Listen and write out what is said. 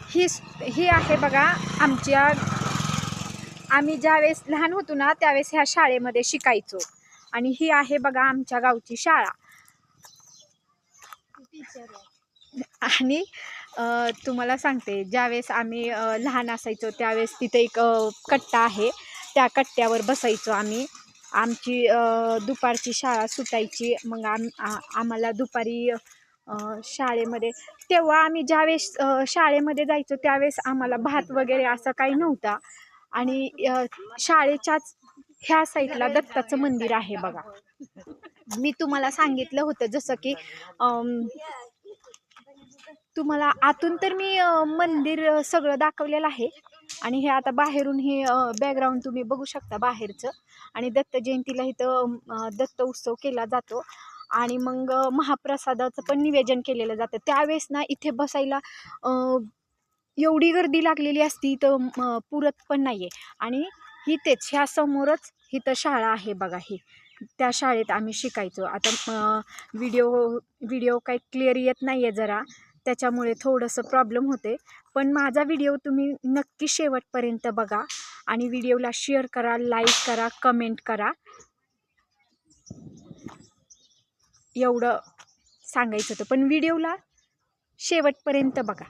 ही आहे बघा आमच्या, आम्ही ज्यावेळेस लहान होतो ना त्यावेळेस ह्या शाळेमध्ये शिकायचो. आणि ही आहे बघा आमच्या गावची शाळा. आणि तुम्हाला सांगते, ज्यावेळेस आम्ही लहान असायचो त्यावेळेस तिथे एक कट्टा आहे, त्या कट्ट्यावर बसायचो आम्ही. आमची दुपारची शाळा सुटायची, मग आम्हाला दुपारी शाळेमध्ये, तेव्हा आम्ही ज्यावेळेस शाळेमध्ये जायचो त्यावेळेस आम्हाला भात वगैरे असं काही नव्हता. आणि शाळेच्याच ह्या साईडला दत्ताचं मंदिर आहे बघा. मी तुम्हाला सांगितलं होतं जसं की तुम्हाला आतून तर मी मंदिर सगळं दाखवलेलं आहे. आणि हे आता बाहेरून हे बॅकग्राऊंड तुम्ही बघू शकता बाहेरचं. आणि दत्त जयंतीला इथं दत्त उत्सव केला जातो. आणि मग महाप्रसादाचं पण निवेदन केलेलं जातं. त्यावेळेस ना इथे बसायला एवढी गर्दी लागलेली असती तर पुरत पण नाही आहे. आणि इथेच ह्या समोरच इथं शाळा आहे बघा. ही त्या शाळेत आम्ही शिकायचो. आता व्हिडिओ काही क्लिअर येत नाही आहे जरा, त्याच्यामुळे थोडंसं प्रॉब्लेम होते. पण माझा व्हिडिओ तुम्ही नक्की शेवटपर्यंत बघा आणि व्हिडिओला शेअर करा, लाईक करा, कमेंट करा. एवढं सांगायचं होतं, पण व्हिडिओला शेवटपर्यंत बघा.